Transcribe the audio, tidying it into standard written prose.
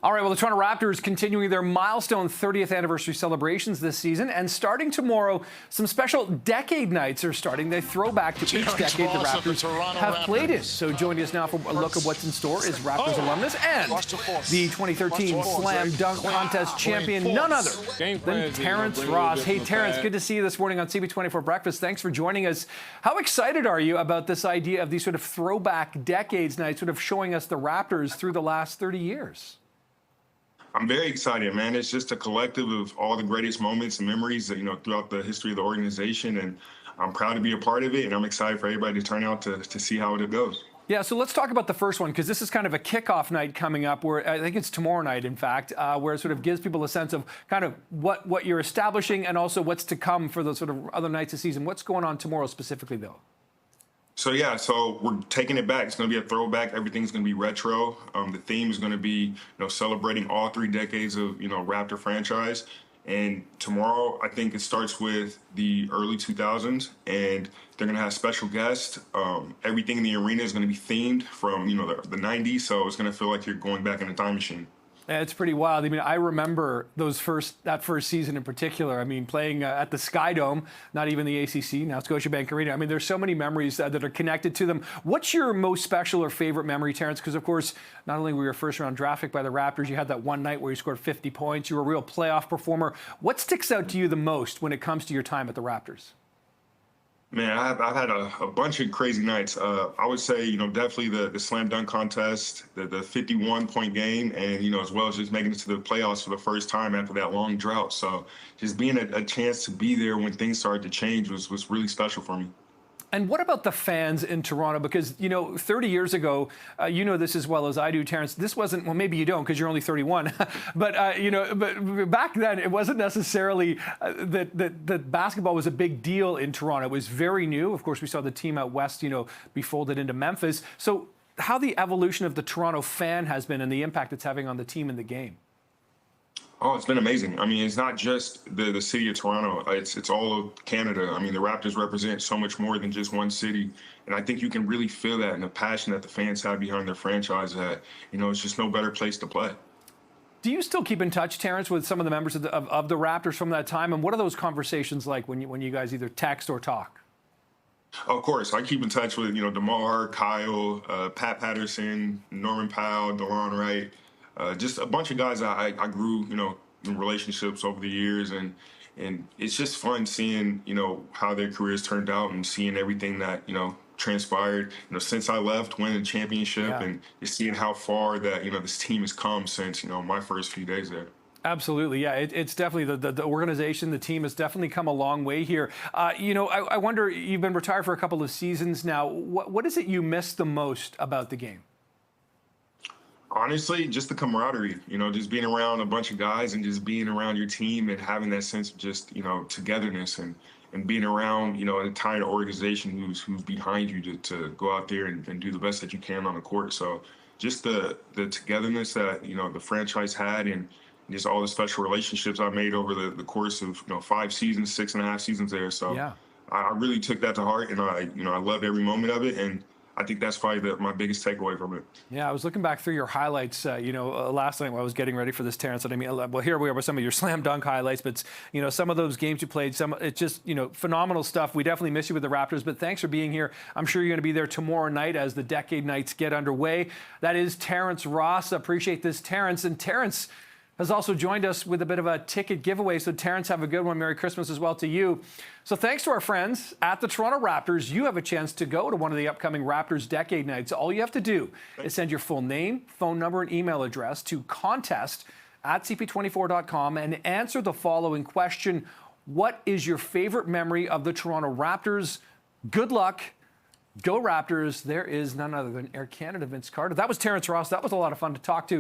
All right, well, the Toronto Raptors continuing their milestone 30th anniversary celebrations this season, and starting tomorrow, some special decade nights are starting. They throw back to each decade the Raptors have played in. So joining us now for a look at what's in store is Raptors alumnus and the 2013 Slam Dunk Contest champion, none other than Terrence Ross. Hey, Terrence, good to see you this morning on CB24 Breakfast. Thanks for joining us. How excited are you about this idea of these sort of throwback decades nights, sort of showing us the Raptors through the last 30 years? I'm very excited, man. It's just a collective of all the greatest moments and memories that, throughout the history of the organization. And I'm proud to be a part of it. And I'm excited for everybody to turn out to see how it goes. Yeah, so let's talk about the first one, because this is kind of a kickoff night coming up, where I think it's tomorrow night, in fact, where it sort of gives people a sense of kind of what you're establishing and also what's to come for the sort of other nights of season. What's going on tomorrow specifically, though? So we're taking it back. It's going to be a throwback. Everything's going to be retro. The theme is going to be, celebrating all 3 decades of, Raptor franchise. And tomorrow, I think it starts with the early 2000s, and they're going to have special guests. Everything in the arena is going to be themed from, the 90s. So it's going to feel like you're going back in a time machine. Yeah, it's pretty wild. I mean, I remember that first season in particular. I mean, playing at the Sky Dome, not even the ACC, now Scotiabank Arena. I mean, there's so many memories that are connected to them. What's your most special or favorite memory, Terrence? Because, of course, not only were you a first-round draft pick by the Raptors, you had that one night where you scored 50 points. You were a real playoff performer. What sticks out to you the most when it comes to your time at the Raptors? Man, I've had a bunch of crazy nights. I would say, definitely the slam dunk contest, the 51-point game, and, as well as just making it to the playoffs for the first time after that long drought. So just being a chance to be there when things started to change was really special for me. And what about the fans in Toronto? Because, 30 years ago, you know this as well as I do, Terrence, this wasn't, well, maybe you don't because you're only 31, but, but back then it wasn't necessarily that basketball was a big deal in Toronto. It was very new. Of course, we saw the team out west, be folded into Memphis. So how the evolution of the Toronto fan has been and the impact it's having on the team and the game? Oh, it's been amazing. I mean, it's not just the city of Toronto. It's all of Canada. I mean, the Raptors represent so much more than just one city. And I think you can really feel that and the passion that the fans have behind their franchise that, it's just no better place to play. Do you still keep in touch, Terrence, with some of the members of the Raptors from that time? And what are those conversations like when you guys either text or talk? Of course, I keep in touch with, DeMar, Kyle, Pat Patterson, Norman Powell, DeLon Wright. Just a bunch of guys I grew, in relationships over the years, and it's just fun seeing, how their careers turned out and seeing everything that, transpired, since I left, winning the championship, and just seeing how far that, this team has come since, my first few days there. Absolutely, yeah. It's definitely the organization, the team has definitely come a long way here. I wonder, you've been retired for a couple of seasons now. What is it you miss the most about the game? Honestly, just the camaraderie, just being around a bunch of guys and just being around your team and having that sense of just, togetherness and being around, an entire organization who's behind you to go out there and do the best that you can on the court. So just the togetherness that, the franchise had and just all the special relationships I made over the course of, 5 seasons, 6.5 seasons there. So yeah. I really took that to heart, and I loved every moment of it. And I think that's probably my biggest takeaway from it. Yeah, I was looking back through your highlights, last night when I was getting ready for this, Terrence. And I mean, well, here we are with some of your slam dunk highlights, but, some of those games you played, it's just, phenomenal stuff. We definitely miss you with the Raptors, but thanks for being here. I'm sure you're going to be there tomorrow night as the Decade Nights get underway. That is Terrence Ross. Appreciate this, Terrence. And Terrence has also joined us with a bit of a ticket giveaway. So, Terrence, have a good one. Merry Christmas as well to you. So, thanks to our friends at the Toronto Raptors, you have a chance to go to one of the upcoming Raptors Decade Nights. All you have to do is send your full name, phone number, and email address to contest@cp24.com and answer the following question. What is your favorite memory of the Toronto Raptors? Good luck. Go Raptors. There is none other than Air Canada Vince Carter. That was Terrence Ross. That was a lot of fun to talk to.